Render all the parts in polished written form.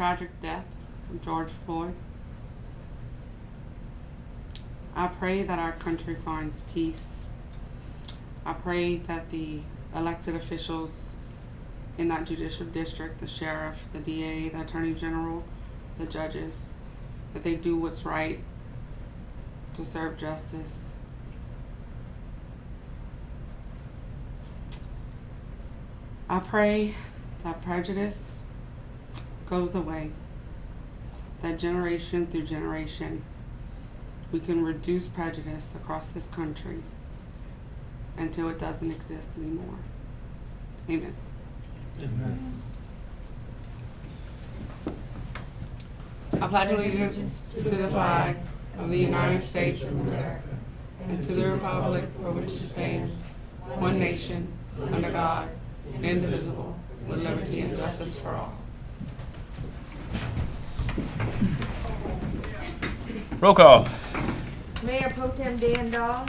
tragic death of George Floyd. I pray that our country finds peace. I pray that the elected officials in that judicial district, the sheriff, the DA, the attorney general, the judges, that they do what's right to serve justice. I pray that prejudice goes away, that generation through generation we can reduce prejudice across this country until it doesn't exist anymore. Amen. Amen. I pledge allegiance to the flag of the United States of America and to the republic for which it stands, one nation, under God, indivisible, with liberty and justice for all. Roll call. Mayor Pro Tem Dan Dahl.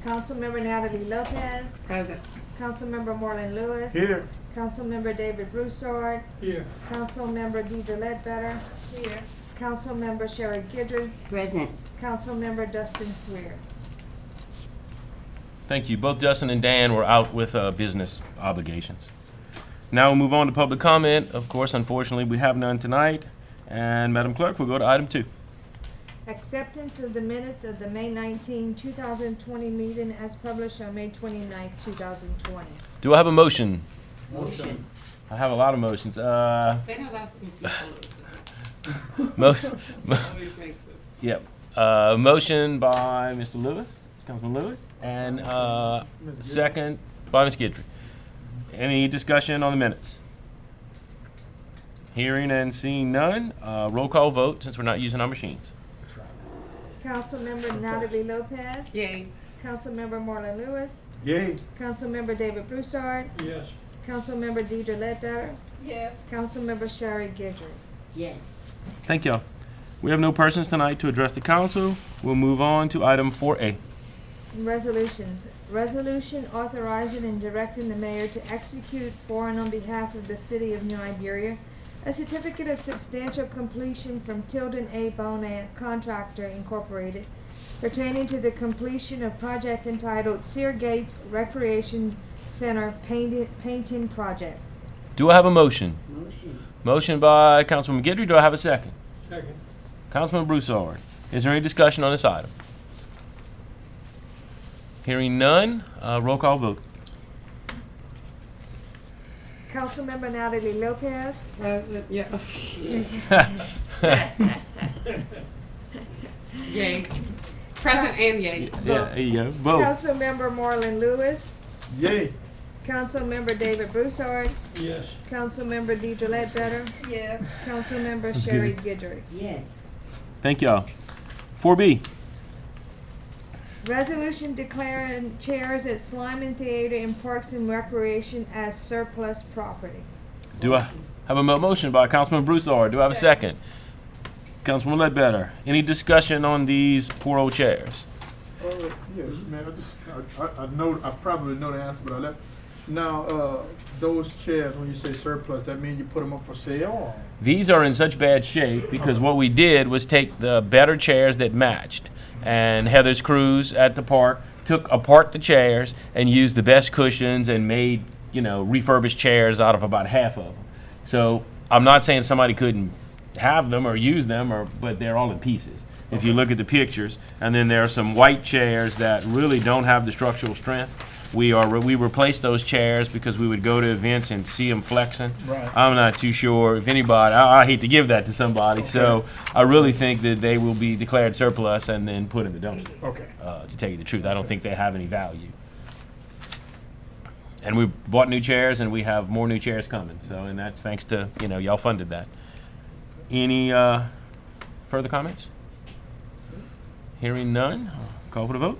Councilmember Natalie Lopez. Present. Councilmember Marlon Lewis. Here. Councilmember David Broussard. Here. Councilmember Deidre Ledbetter. Here. Councilmember Sherry Guidry. Present. Councilmember Dustin Swear. Thank you. Both Justin and Dan were out with business obligations. Now we'll move on to public comment. Of course, unfortunately, we have none tonight. And Madam Clerk, we'll go to item 2. Acceptance of the minutes of the May 19, 2020 meeting as published on May 29, 2020. Do I have a motion? Motion. I have a lot of motions. They know that's Motion. always makes it. Yep. Motion by Mr. Lewis, Councilman Lewis, and second by Ms. Guidry. Any discussion on the minutes? Hearing and seeing none, roll call vote since we're not using our machines. Councilmember Natalie Lopez. Yay. Councilmember Marlon Lewis. Yay. Councilmember David Broussard. Yes. Councilmember Deidre Ledbetter. Yes. Councilmember Sherry Guidry. Yes. Thank y'all. We have no persons tonight to address the council. We'll move on to item 4A. Resolutions. Resolution authorizing and directing the mayor to execute for and on behalf of the city of New Iberia a certificate of substantial completion from Tilden A. Bonan Contractor Incorporated pertaining to the completion of project entitled Sear Gates Recreation Center Painting Project. Do I have a motion? Motion. Motion by Councilman Guidry. Do I have a second? Second. Councilman Broussard. Is there any discussion on this item? Hearing none, roll call vote. Councilmember Natalie Lopez. Present. Yeah. Yay. Present and yay. Yeah, there you go. Vote. Councilmember Marlon Lewis. Yay. Councilmember David Broussard. Yes. Councilmember Deidre Ledbetter. Yes. Councilmember Sherry Guidry. Yes. Thank y'all. 4B. Resolution declaring chairs at Slyman Theater and Parks and Recreation as surplus property. Do I have a motion by Councilman Broussard? Do I have a second? Councilman Ledbetter. Any discussion on these poor old chairs? Yeah, man, I know, I probably know the answer, but I left. Now, those chairs, when you say surplus, that mean you put them up for sale? Or? These are in such bad shape because what we did was take the better chairs that matched. And Heather's crews at the park took apart the chairs and used the best cushions and made, refurbished chairs out of about half of them. So I'm not saying somebody couldn't have them or use them, but they're all in pieces. If you look at the pictures, and then there are some white chairs that really don't have the structural strength. We replaced those chairs because we would go to events and see them flexing. Right. I'm not too sure if anybody. I hate to give that to somebody, so I really think that they will be declared surplus and then put in the dumpster. Okay. To tell you the truth, I don't think they have any value. And we bought new chairs, and we have more new chairs coming. So, and that's thanks to y'all funded that. Any further comments? Hearing none, call for the vote.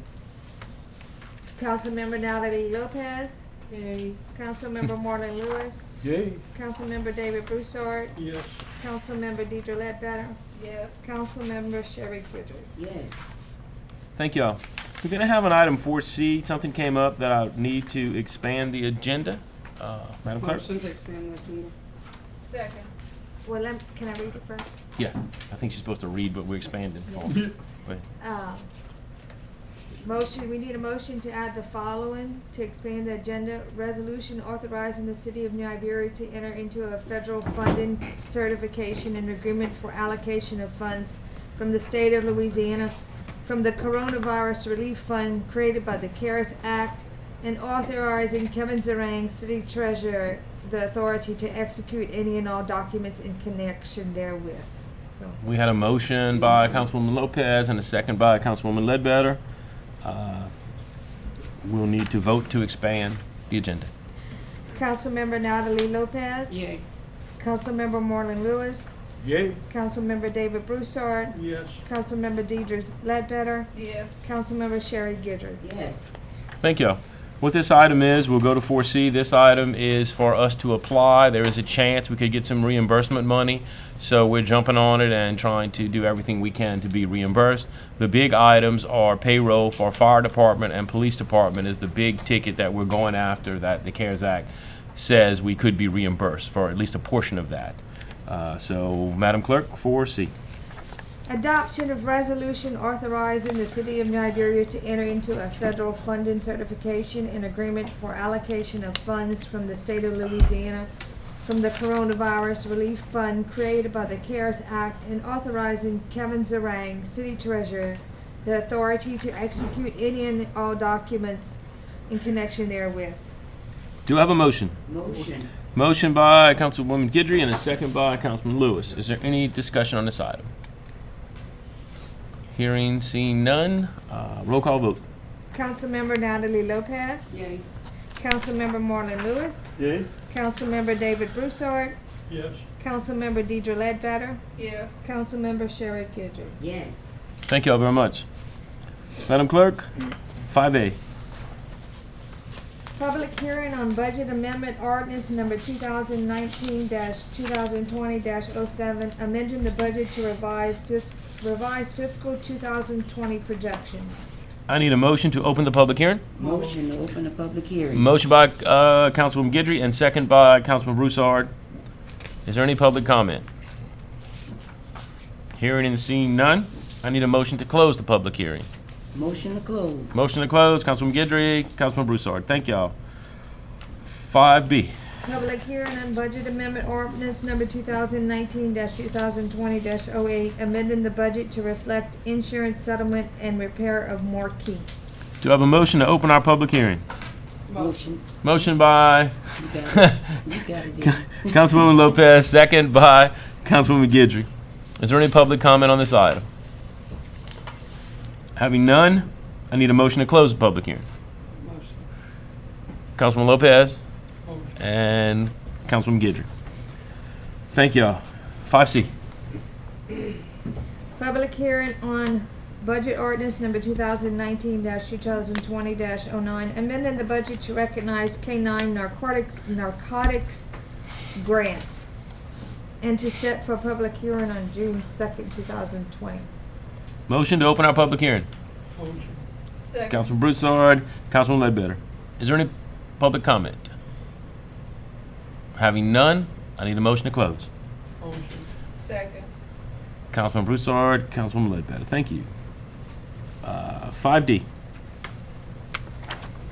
Councilmember Natalie Lopez. Yay. Councilmember Marlon Lewis. Yay. Councilmember David Broussard. Yes. Councilmember Deidre Ledbetter. Yes. Councilmember Sherry Guidry. Yes. Thank y'all. We're going to have an item 4C. Something came up that I need to expand the agenda. Madam Clerk? Motion to expand the agenda. Second. Well, can I read it first? Yeah, I think she's supposed to read, but we're expanding. Wait. Motion, we need a motion to add the following to expand the agenda. Resolution authorizing the city of New Iberia to enter into a federal funding certification and agreement for allocation of funds from the state of Louisiana from the Coronavirus Relief Fund created by the CARES Act, and authorizing Kevin Zarang, city treasurer, the authority to execute any and all documents in connection therewith. So, We had a motion by Councilwoman Lopez and a second by Councilwoman Ledbetter. We'll need to vote to expand the agenda. Councilmember Natalie Lopez. Yay. Councilmember Marlon Lewis. Yay. Councilmember David Broussard. Yes. Councilmember Deidre Ledbetter. Yes. Councilmember Sherry Guidry. Yes. Thank you. What this item is, we'll go to 4C. This item is for us to apply. There is a chance we could get some reimbursement money, so we're jumping on it and trying to do everything we can to be reimbursed. The big items are payroll for fire department and police department is the big ticket that we're going after, that the CARES Act says we could be reimbursed for at least a portion of that. So, Madam Clerk, 4C. Adoption of resolution authorizing the city of New Iberia to enter into a federal funding certification and agreement for allocation of funds from the state of Louisiana from the Coronavirus Relief Fund created by the CARES Act, and authorizing Kevin Zarang, city treasurer, the authority to execute any and all documents in connection therewith. Do I have a motion? Motion. Motion by Councilwoman Guidry and a second by Councilman Lewis. Is there any discussion on this item? Hearing, seeing none. Roll call vote. Councilmember Natalie Lopez. Yay. Councilmember Marlon Lewis. Yay. Councilmember David Broussard. Yes. Councilmember Deidre Ledbetter. Yes. Councilmember Sherry Guidry. Yes. Thank you all very much. Madam Clerk, 5A. Public hearing on budget amendment ordinance number 2019-2020-07, amending the budget to revise fiscal 2020 projections. I need a motion to open the public hearing. Motion to open the public hearing. Motion by Councilwoman Guidry and second by Councilman Broussard. Is there any public comment? Hearing and seeing none. I need a motion to close the public hearing. Motion to close. Motion to close, Councilwoman Guidry, Councilman Broussard. Thank y'all. 5B. Public hearing on budget amendment ordinance number 2019-2020-08, amending the budget to reflect insurance settlement and repair of Marquee. Do I have a motion to open our public hearing? Motion. Motion by You got it. You got it. Dean. Councilwoman Lopez, second by Councilwoman Guidry. Is there any public comment on this item? Having none, I need a motion to close the public hearing. Motion. Councilman Lopez and Councilwoman Guidry. Thank y'all. 5C. Public hearing on budget ordinance number 2019-2020-09, amending the budget to recognize K-9 narcotics grant, and to set for public hearing on June 2nd, 2020. Motion to open our public hearing. Second. Councilman Broussard, Councilman Ledbetter. Is there any public comment? Having none, I need a motion to close. Second. Councilman Broussard, Councilwoman Ledbetter. Thank you. 5D.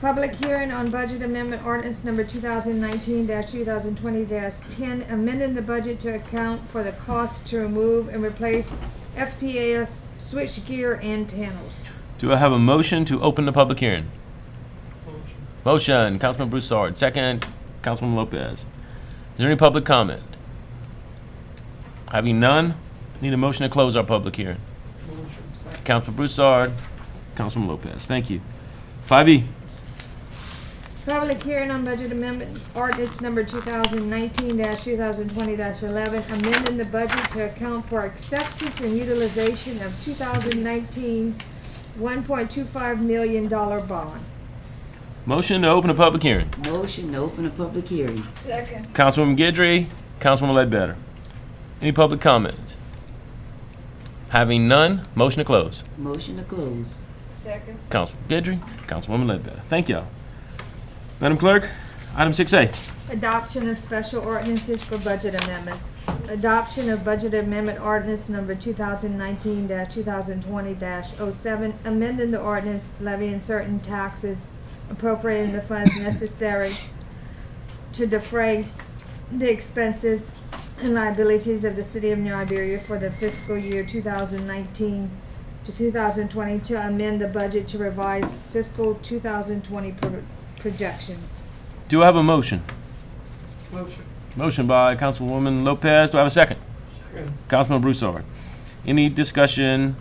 Public hearing on budget amendment ordinance number 2019-2020-10, amending the budget to account for the cost to remove and replace FPS switchgear and panels. Do I have a motion to open the public hearing? Motion, Councilman Broussard. Second, Councilman Lopez. Is there any public comment? Having none, I need a motion to close our public hearing. Councilman Broussard, Councilman Lopez. Thank you. 5E. Public hearing on budget amendment ordinance number 2019-2020-11, amending the budget to account for acceptance and utilization of 2019 $1.25 million bond. Motion to open the public hearing. Motion to open the public hearing. Second. Councilwoman Guidry, Councilwoman Ledbetter. Any public comment? Having none, motion to close. Motion to close. Second. Councilwoman Guidry, Councilwoman Ledbetter. Thank y'all. Madam Clerk, item 6A. Adoption of special ordinances for budget amendments. Adoption of budget amendment ordinance number 2019-2020-07, amending the ordinance levying certain taxes, appropriating the funds necessary to defray the expenses and liabilities of the city of New Iberia for the fiscal year 2019 to 2020, to amend the budget to revise fiscal 2020 projections. Do I have a motion? Motion. Motion by Councilwoman Lopez. Do I have a second? Second. Councilman Broussard. Any discussion?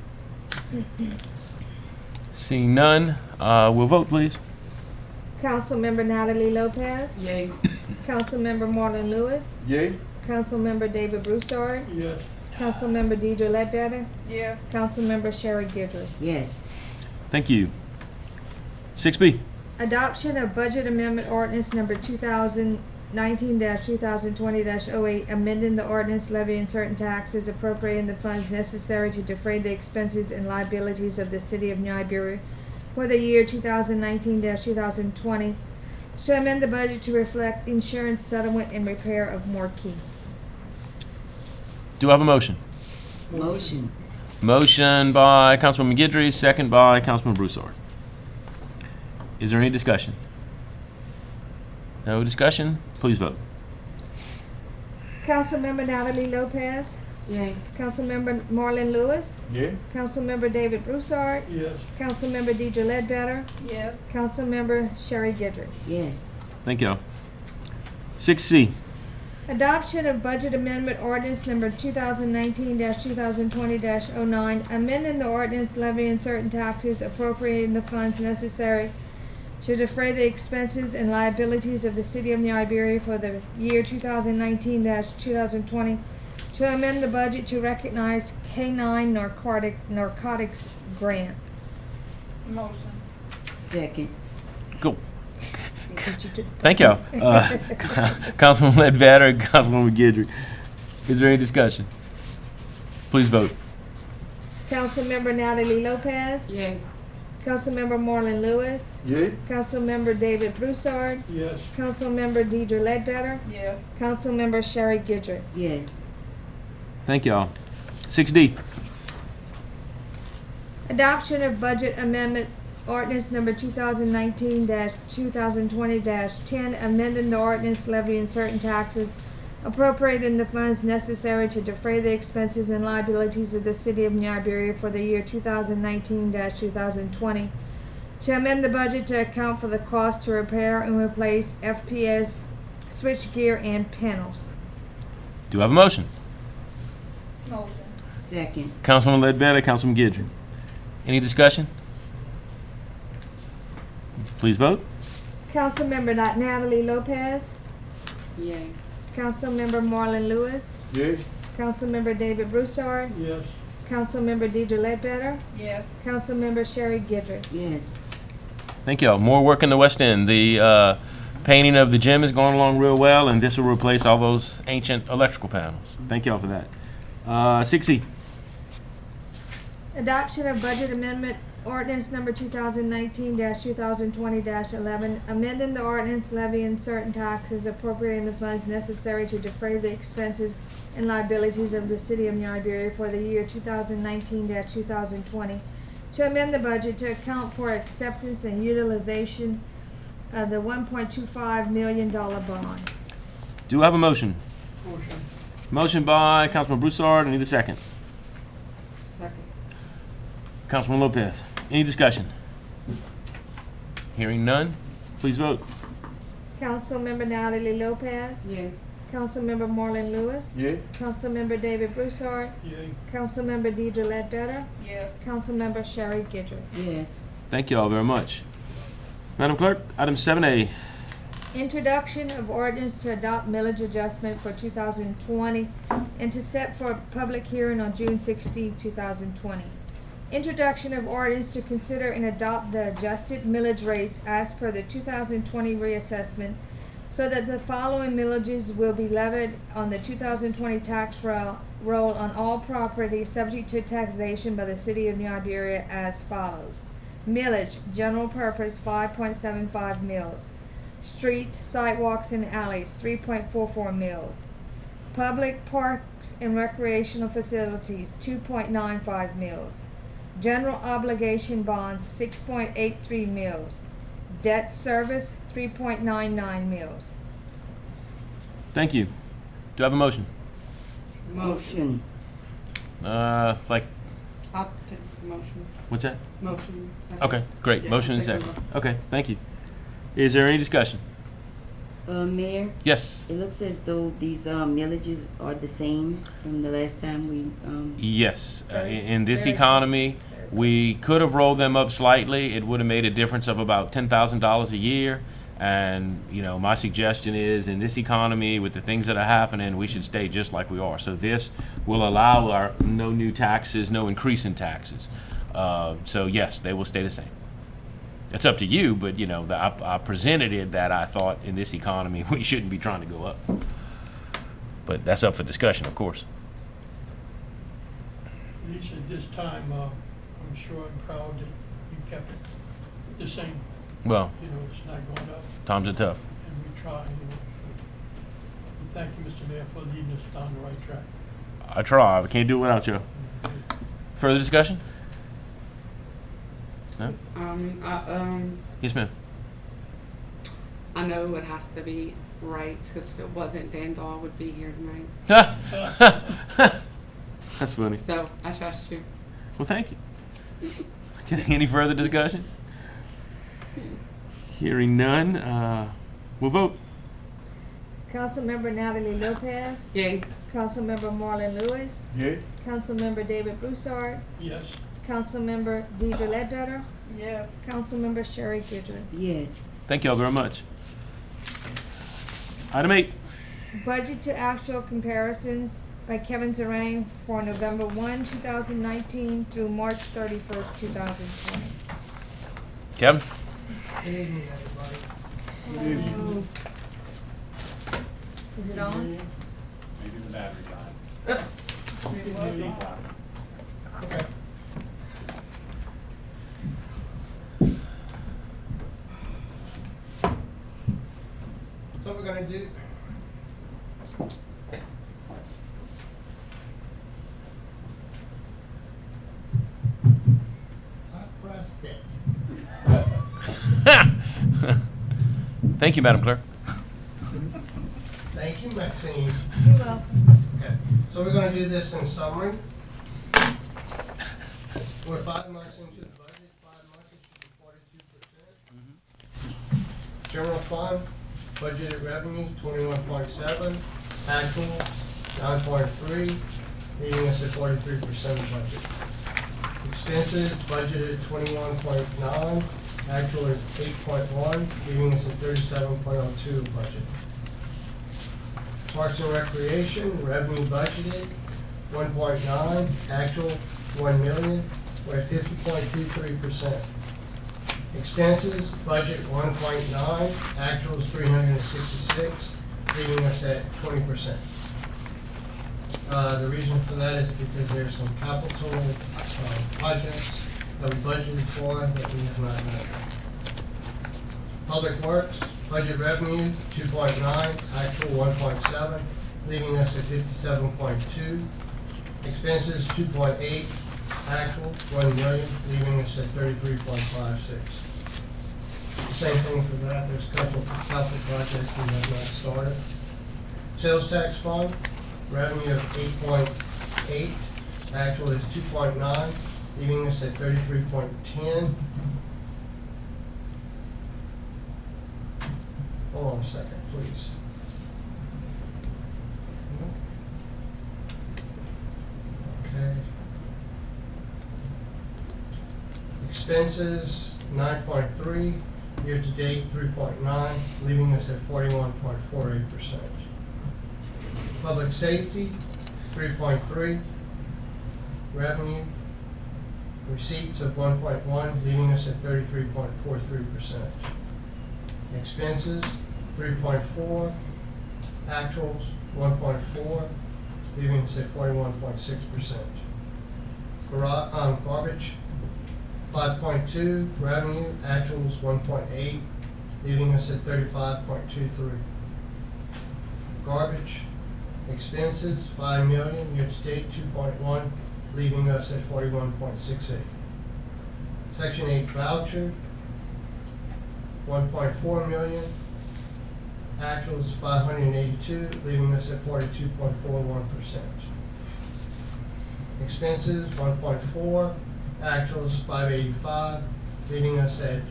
Seeing none, we'll vote, please. Councilmember Natalie Lopez. Yay. Councilmember Marlon Lewis. Yay? Councilmember David Broussard. Yes. Councilmember Deidre Ledbetter. Yes. Councilmember Sherry Guidry. Yes. Thank you. 6B. Adoption of budget amendment ordinance number 2019-2020-08, amending the ordinance levying certain taxes, appropriating the funds necessary to defray the expenses and liabilities of the city of New Iberia for the year 2019-2020, to amend the budget to reflect insurance settlement and repair of Morkey. Do I have a motion? Motion. Motion by Councilwoman Guidry, second by Councilman Broussard. Is there any discussion? No discussion? Please vote. Councilmember Natalie Lopez. Yay. Councilmember Marlon Lewis. Yay? Councilmember David Broussard. Yes. Councilmember Deidre Ledbetter. Yes. Councilmember Sherry Guidry. Yes. Thank y'all. 6C. Adoption of budget amendment ordinance number 2019-2020-09, amending the ordinance levying certain taxes, appropriating the funds necessary to defray the expenses and liabilities of the city of New Iberia for the year 2019-2020, to amend the budget to recognize K-9 narcotics grant. Motion. Second. Go. Thank y'all. Councilman Ledbetter and Councilwoman Guidry. Is there any discussion? Please vote. Councilmember Natalie Lopez. Yay. Councilmember Marlon Lewis. Yay? Councilmember David Broussard. Yes. Councilmember Deidre Ledbetter. Yes. Councilmember Sherry Guidry. Yes. Thank y'all. 6D. Adoption of budget amendment ordinance number 2019-2020-10, amending the ordinance levying certain taxes, appropriating the funds necessary to defray the expenses and liabilities of the city of New Iberia for the year 2019-2020, to amend the budget to account for the cost to repair and replace FPS switchgear and panels. Do I have a motion? Motion. Second. Councilman Ledbetter, Councilman Guidry. Any discussion? Please vote. Councilmember Natalie Lopez. Yay. Councilmember Marlon Lewis. Yay? Councilmember David Broussard. Yes. Councilmember Deidre Ledbetter. Yes. Councilmember Sherry Guidry. Yes. Thank y'all. More work in the West End. The painting of the gym is going along real well, and this will replace all those ancient electrical panels. Thank y'all for that. 6E. Adoption of budget amendment ordinance number 2019-2020-11, amending the ordinance levying certain taxes, appropriating the funds necessary to defray the expenses and liabilities of the city of New Iberia for the year 2019-2020, to amend the budget to account for acceptance and utilization of the $1.25 million bond. Do I have a motion? Motion. Motion by Councilman Broussard. I need a second. Second. Councilman Lopez. Any discussion? Hearing none, please vote. Councilmember Natalie Lopez. Yay. Councilmember Marlon Lewis. Yay? Councilmember David Broussard. Yay. Councilmember Deidre Ledbetter. Yes. Councilmember Sherry Guidry. Yes. Thank you all very much. Madam Clerk, item 7A. Introduction of ordinance to adopt millage adjustment for 2020 and to set for a public hearing on June 16, 2020. Introduction of ordinance to consider and adopt the adjusted millage rates as per the 2020 reassessment, so that the following millages will be levied on the 2020 tax roll on all property subject to taxation by the city of New Iberia as follows. Millage, general purpose, 5.75 mills. Streets, sidewalks, and alleys, 3.44 mills. Public parks and recreational facilities, 2.95 mills. General obligation bonds, 6.83 mills. Debt service, 3.99 mills. Thank you. Do I have a motion? Motion. Like, I'll take the motion. what's that? Motion. Okay, great. Yeah, Motion and take second. over. Okay, thank you. Is there any discussion? Mayor, Yes. it looks as though these millages are the same from the last time we Yes. In this Very economy, we could have rolled them up slightly. It would have made a difference of about $10,000 a year. And, my suggestion is, in this economy, with the things that are happening, we should stay just like we are. So this will allow no new taxes, no increase in taxes. So yes, they will stay the same. It's up to you, but, I presented it that I thought in this economy, we shouldn't be trying to go up. But that's up for discussion, of course. At least at this time, I'm sure and proud that you kept it the same. Well, It's not going up, times are tough. and we try, And thank you, Mr. Mayor, for leading us down the right track. I try. I can't do it without you. Further discussion? No? Yes, ma'am. I know it has to be right, because if it wasn't, Dan Dahl would be here tonight. That's funny. So I trust you. Well, thank you. Okay, any further discussion? Hearing none, we'll vote. Councilmember Natalie Lopez. Yay. Councilmember Marlon Lewis. Yay? Councilmember David Broussard. Yes. Councilmember Deidre Ledbetter. Yeah. Councilmember Sherry Guidry. yes. Thank you all very much. Item 8. Budget to actual comparisons by Kevin Zarang for November 1, 2019 through March 31st, 2020. Kevin? Good evening, everybody. Is it on? Maybe the battery died. Okay. So we're gonna do. I pressed it. Thank you, Madam Clerk. Thank you, Maxine. You're welcome. Okay, so we're gonna do this in summary. We're 5 months into the budget, 5 months, it should be 42%. General fund, budgeted revenue, 21.7, actual, 9.3, leaving us at 43% of budget. Expenses, budgeted 21.9, actual is 8.1, leaving us at 37.02 of budget. Parks and Recreation, revenue budgeted, 1.9, actual, 1 million, we're at 50.23%. Expenses, budget 1.9, actual is 366, leaving us at 20%. The reason for that is because there's some capital projects that we budgeted for that we have not met. Public Works, budget revenue 2.9, actual 1.7, leaving us at 57.2. Expenses 2.8, actual 1 million, leaving us at 33.56. Same thing for that, there's a couple of capital projects we have not started. Sales tax fund, revenue of 8.8, actual is 2.9, leaving us at 33.10. Hold on a second, please. Okay. Expenses, 9.3, year-to-date, 3.9, leaving us at 41.48%. Public safety, 3.3, revenue, receipts of 1.1, leaving us at 33.43%. Expenses, 3.4, actuals, 1.4, leaving us at 41.6%. Garbage, 5.2, revenue, actuals 1.8, leaving us at 35.23. Garbage expenses, 5 million, year-to-date 2.1, leaving us at 41.68. Section 8 voucher, 1.4 million, actuals 582, leaving us at 42.41%. Expenses, 1.4, actuals 585, leaving us at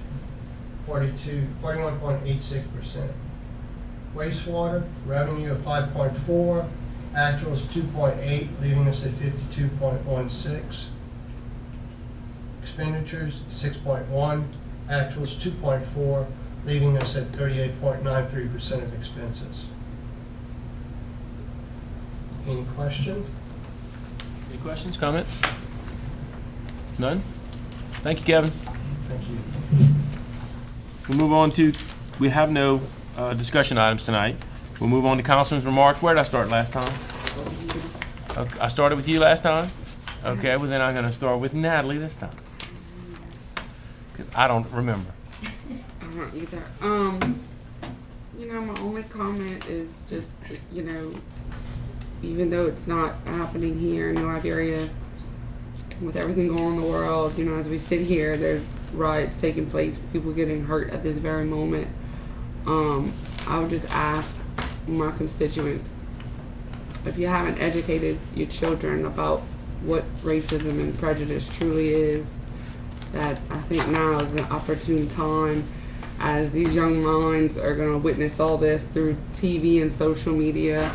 41.86%. Wastewater, revenue of 5.4, actuals 2.8, leaving us at 52.16. Expenditures, 6.1, actuals 2.4, leaving us at 38.93% of expenses. Any questions? Any questions, comments? None? Thank you, Kevin. Thank you. We'll move on to, we have no discussion items tonight. We'll move on to Councilman's remarks. Where did I start last time? Okay, I started with you last time? Okay, well then I'm gonna start with Natalie this time. Because I don't remember. I don't either. My only comment is just, even though it's not happening here in New Iberia, with everything going on in the world, as we sit here, there's riots taking place, people getting hurt at this very moment. I would just ask my constituents, if you haven't educated your children about what racism and prejudice truly is, that I think now is an opportune time, as these young minds are going to witness all this through TV and social media,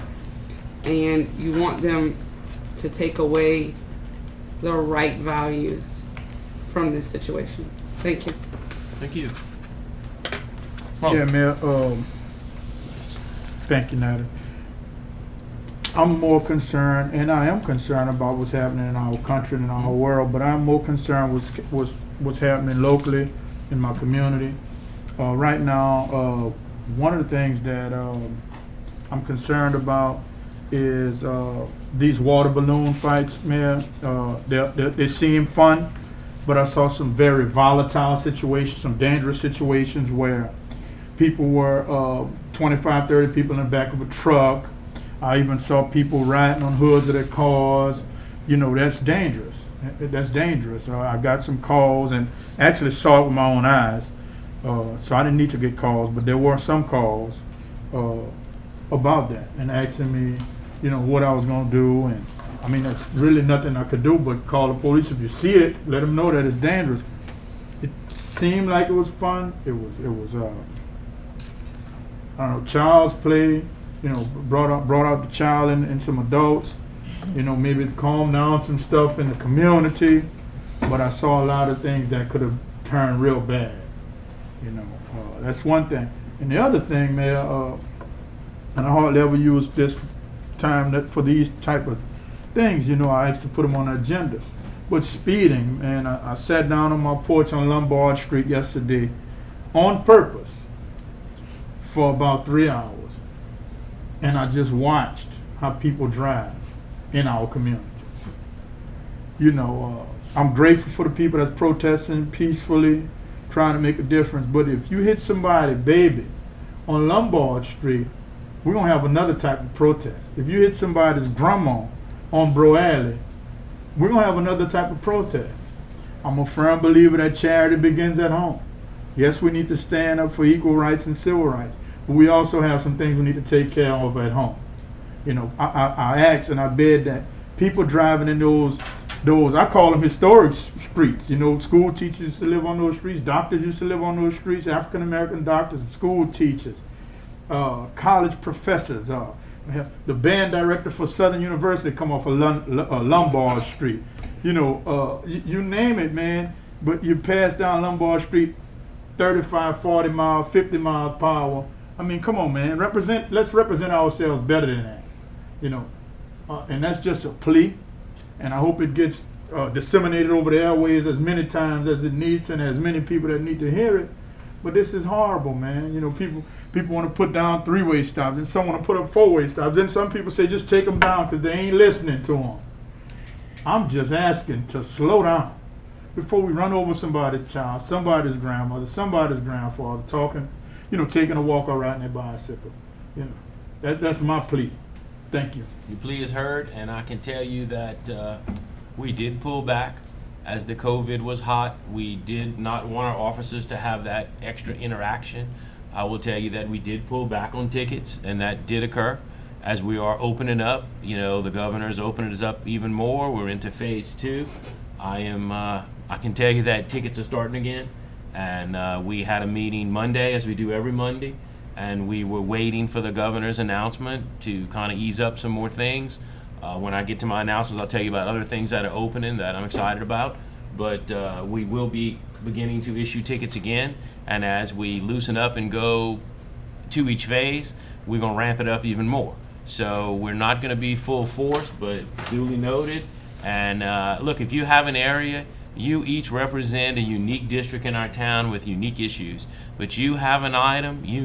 and you want them to take away the right values from this situation. Thank you. Thank you. Yeah, Mayor, thank you, Natalie. I'm more concerned, and I am concerned about what's happening in our country and in our whole world, but I'm more concerned with what's happening locally in my community. Right now, one of the things that I'm concerned about is these water balloon fights, Mayor. They seem fun, but I saw some very volatile situations, some dangerous situations where people were 25, 30 people in the back of a truck. I even saw people riding on hoods of their cars. That's dangerous. That's dangerous. I got some calls and actually saw it with my own eyes. So I didn't need to get calls, but there were some calls about that and asking me, what I was going to do. And I mean, there's really nothing I could do but call the police. If you see it, let them know that it's dangerous. It seemed like it was fun. It was I don't know, child's play. Brought out the child and some adults. Maybe calm down some stuff in the community. But I saw a lot of things that could have turned real bad. That's one thing. And the other thing, Mayor, and I hardly ever use this time for these type of things. I asked to put them on the agenda. But speeding, man, I sat down on my porch on Lombard Street yesterday on purpose for about 3 hours. And I just watched how people drive in our community. I'm grateful for the people that's protesting peacefully, trying to make a difference. But if you hit somebody, baby, on Lombard Street, we're going to have another type of protest. If you hit somebody's grandma on Bro Alley, we're going to have another type of protest. I'm a firm believer that charity begins at home. Yes, we need to stand up for equal rights and civil rights, but we also have some things we need to take care of at home. I ask and I beg that people driving in those, I call them historic streets. School teachers used to live on those streets, doctors used to live on those streets, African American doctors, school teachers, college professors, the band director for Southern University come off of Lombard Street. You name it, man. But you pass down Lombard Street 35, 40 miles, 50 miles per hour. I mean, come on, man. Let's represent ourselves better than that. And that's just a plea. And I hope it gets disseminated over the airways as many times as it needs to, and as many people that need to hear it. But this is horrible, man. People want to put down three-way stops, and some want to put up four-way stops. Then some people say just take them down because they ain't listening to them. I'm just asking to slow down before we run over somebody's child, somebody's grandmother, somebody's grandfather, talking taking a walk or riding their bicycle. That's my plea. Thank you. Your plea is heard, and I can tell you that we did pull back as the COVID was hot. We did not want our officers to have that extra interaction. I will tell you that we did pull back on tickets, and that did occur. As we are opening up, the governor's opening us up even more. We're into phase 2. I can tell you that tickets are starting again, and we had a meeting Monday, as we do every Monday, and we were waiting for the governor's announcement to kind of ease up some more things. When I get to my announcements, I'll tell you about other things that are opening that I'm excited about, but we will be beginning to issue tickets again, and as we loosen up and go to each phase, we're going to ramp it up even more. So we're not going to be full force, but duly noted. And look, if you have an area, you each represent a unique district in our town with unique issues, but you have an item, you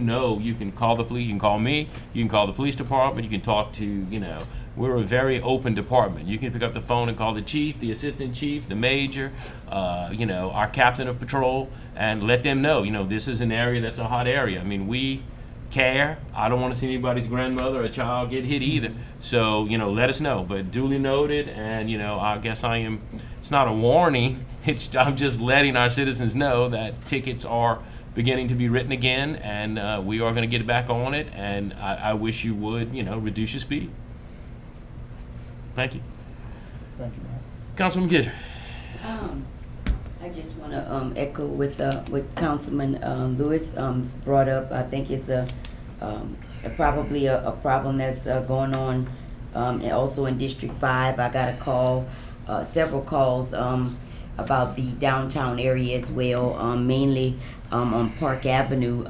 can call the police, you can call me, you can call the police department, you can talk to, we're a very open department. You can pick up the phone and call the chief, the assistant chief, the major, our captain of patrol, and let them know, this is an area that's a hot area. I mean, we care. I don't want to see anybody's grandmother or child get hit either. So, let us know. But duly noted, and, I guess it's not a warning. I'm just letting our citizens know that tickets are beginning to be written again, and we are going to get back on it, and I wish you would, reduce your speed. Thank you. Thank you, man. Councilman Kidder. I just want to echo with what Councilman Lewis brought up. I think it's probably a problem that's going on and also in District 5. I got a call, several calls about the downtown area as well, mainly on Park Avenue.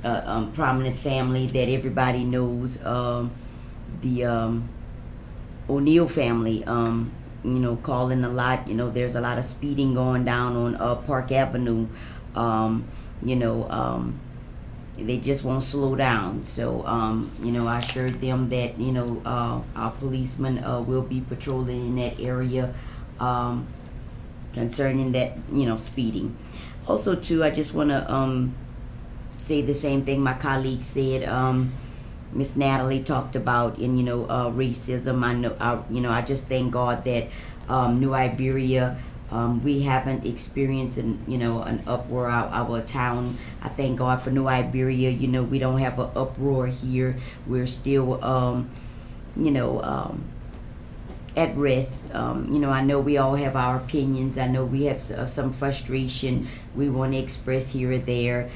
Prominent family that everybody knows, the O'Neill family. Calling a lot. There's a lot of speeding going down on Park Avenue. They just won't slow down. So, I assured them that, our policemen will be patrolling in that area concerning that, speeding. Also, too, I just want to say the same thing my colleague said. Miss Natalie talked about racism. I just thank God that New Iberia, we haven't experienced an uproar our town. I thank God for New Iberia. We don't have an uproar here. We're still at rest. I know we all have our opinions. I know we have some frustration we want to express here or there.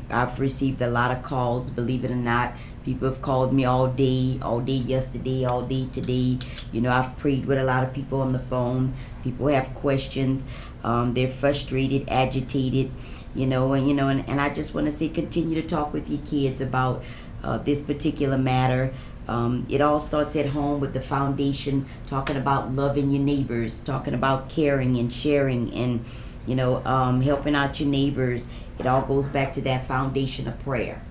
I've received a lot of calls, believe it or not. People have called me all day yesterday, all day today. I've prayed with a lot of people on the phone. People have questions. They're frustrated, agitated, and I just want to say, continue to talk with your kids about this particular matter. It all starts at home with the foundation, talking about loving your neighbors, talking about caring and sharing and, helping out your neighbors. It all goes back to that foundation of prayer.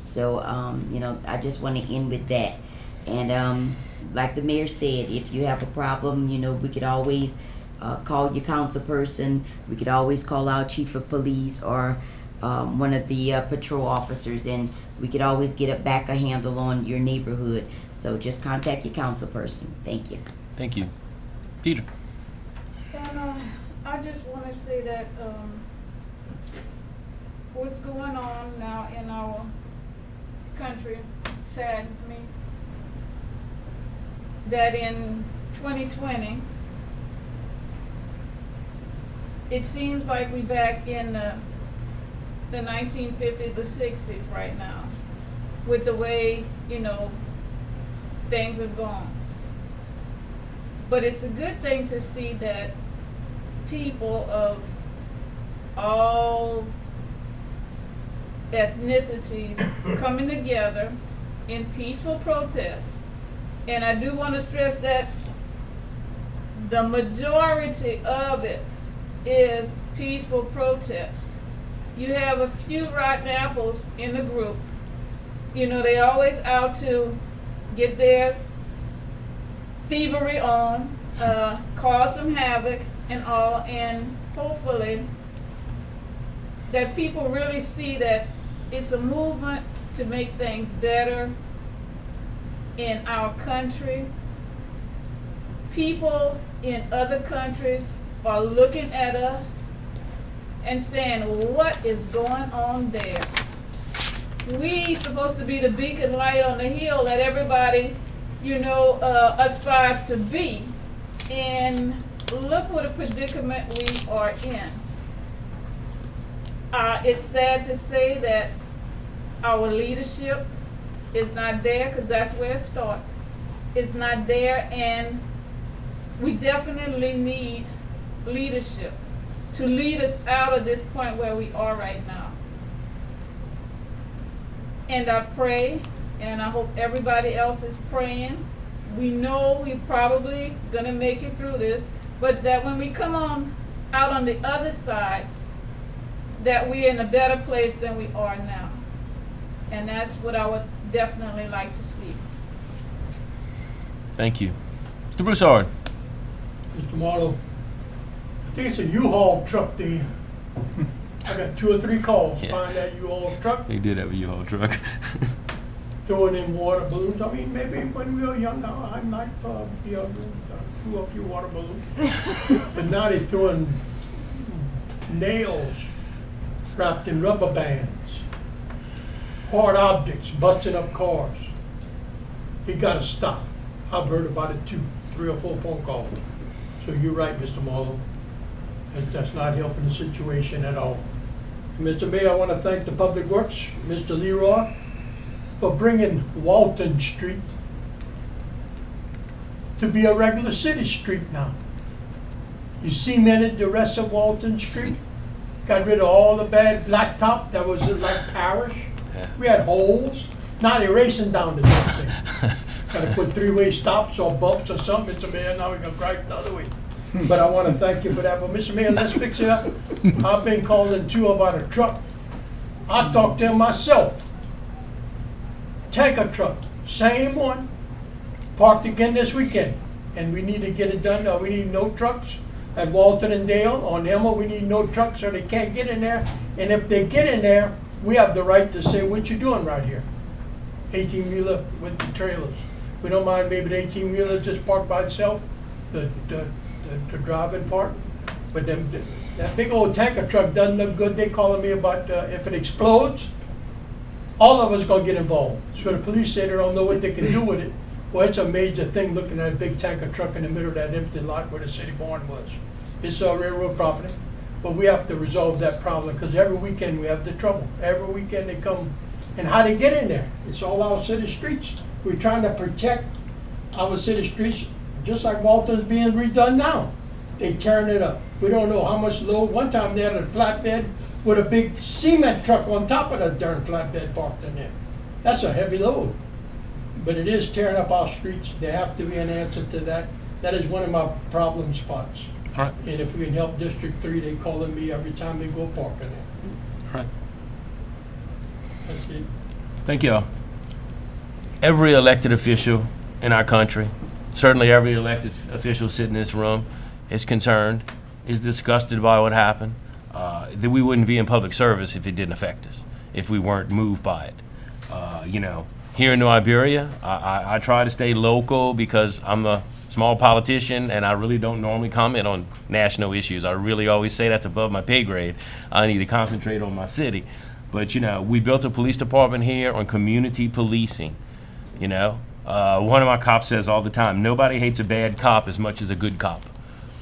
So, I just want to end with that. And like the mayor said, if you have a problem, we could always call your council person. We could always call our chief of police or one of the patrol officers, and we could always get a handle on your neighborhood. So just contact your council person. Thank you. Thank you. Peter. And I just want to say that what's going on now in our country saddens me. That in 2020, it seems like we're back in the 1950s or 60s right now, with the way, things have gone. But it's a good thing to see that people of all ethnicities coming together in peaceful protest. And I do want to stress that the majority of it is peaceful protest. You have a few rotten apples in the group. They always out to get their thievery on, cause some havoc and all, and hopefully that people really see that it's a movement to make things better in our country. People in other countries are looking at us and saying, what is going on there? We supposed to be the beacon light on the hill that everybody, aspires to be. And look what a predicament we are in. It's sad to say that our leadership is not there, because that's where it starts. It's not there, and we definitely need leadership to lead us out of this point where we are right now. And I pray, and I hope everybody else is praying. We know we're probably gonna make it through this, but that when we come out on the other side, that we're in a better place than we are now. And that's what I would definitely like to see. Thank you. Mr. Broussard. Mr. Marlowe, I think it's a U-Haul truck there. I got 2 or 3 calls, Yeah. find that U-Haul truck, He did have a U-Haul truck. throwing in water balloons. I mean, maybe when we were younger, I might be able to threw up your water balloons. But now they're throwing nails wrapped in rubber bands, hard objects, busting up cars. It gotta stop. I've heard about it too, 3 or 4 phone calls. So you're right, Mr. Marlowe. That's not helping the situation at all. Mr. Mayor, I want to thank the Public Works, Mr. Leroy, for bringing Walton Street to be a regular city street now. You cemented the rest of Walton Street, got rid of all the bad blacktop that was like parish. Yeah. We had holes, now they're racing down the damn thing. Gotta put 3-way stops or bumps or something, Mr. Mayor, now we can drive the other way. But I wanna thank you for that, but Mr. Mayor, let's fix it up. I've been calling too about a truck. I talked to him myself. Tanker truck, same one, parked again this weekend. And we need to get it done, we need no trucks at Walton and Dale. On Emma, we need no trucks so they can't get in there. And if they get in there, we have the right to say, what you doing right here? 18-wheeler with the trailers. We don't mind maybe the 18-wheeler just parked by itself, the driving part. But that big old tanker truck doesn't look good. They calling me about if it explodes, all of us gonna get involved. So the police say they don't know what they can do with it. Well, it's a major thing looking at a big tanker truck in the middle of that empty lot where the city barn was. It's railroad property. But we have to resolve that problem because every weekend we have the trouble. Every weekend they come, and how they get in there? It's all our city streets. We're trying to protect our city streets, just like Walton's being redone now. They tearing it up. We don't know how much load. One time they had a flatbed with a big cement truck on top of that darn flatbed parked in there. That's a heavy load. But it is tearing up our streets. There have to be an answer to that. That is one of my problem spots. All right. And if we can help District 3, they calling me every time they go parking there. All right. That's it. Thank you all. Every elected official in our country, certainly every elected official sitting in this room, is concerned, is disgusted by what happened. That we wouldn't be in public service if it didn't affect us, if we weren't moved by it. Here in New Iberia, I try to stay local because I'm a small politician and I really don't normally comment on national issues. I really always say that's above my pay grade. I need to concentrate on my city. But we built a police department here on community policing. One of my cops says all the time, nobody hates a bad cop as much as a good cop.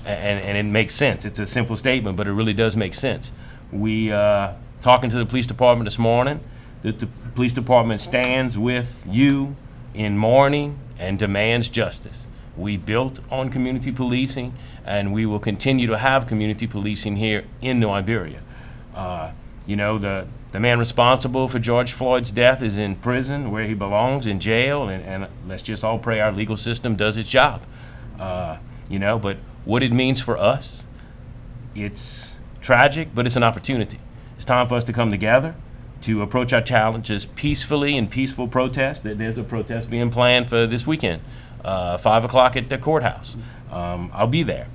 And it makes sense. It's a simple statement, but it really does make sense. We talking to the police department this morning, that the police department stands with you in mourning and demands justice. We built on community policing, and we will continue to have community policing here in New Iberia. The man responsible for George Floyd's death is in prison where he belongs, in jail, and let's just all pray our legal system does its job. But what it means for us, it's tragic, but it's an opportunity. It's time for us to come together, to approach our challenges peacefully in peaceful protest. There's a protest being planned for this weekend, 5 o'clock at the courthouse. I'll be there.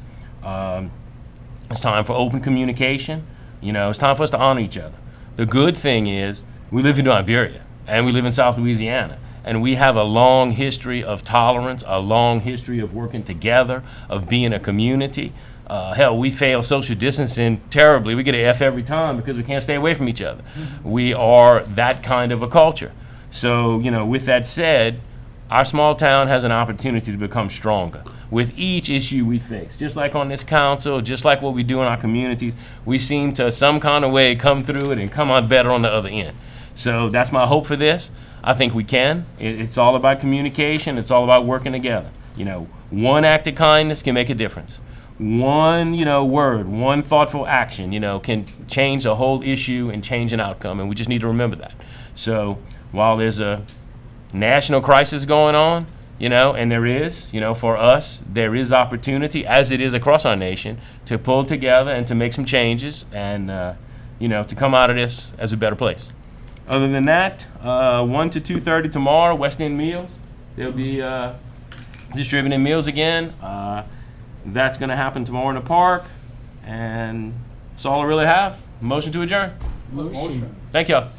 It's time for open communication. It's time for us to honor each other. The good thing is we live in Iberia, and we live in South Louisiana. And we have a long history of tolerance, a long history of working together, of being a community. Hell, we fail social distancing terribly. We get an F every time because we can't stay away from each other. We are that kind of a culture. So, you know, with that said, our small town has an opportunity to become stronger with each issue we face. Just like on this council, just like what we do in our communities, we seem to some kind of way come through it and come out better on the other end. So that's my hope for this. I think we can. It's all about communication. It's all about working together. You know, one act of kindness can make a difference. One, you know, word, one thoughtful action, you know, can change a whole issue and change an outcome. And we just need to remember that. So while there's a national crisis going on, you know, and there is, you know, for us, there is opportunity, as it is across our nation, to pull together and to make some changes and, you know, to come out of this as a better place. Other than that, 1 to 2:30 tomorrow, West End Meals. They'll be distributing meals again. That's going to happen tomorrow in the park. And that's all I really have. Motion to adjourn. Motion. Thank y'all.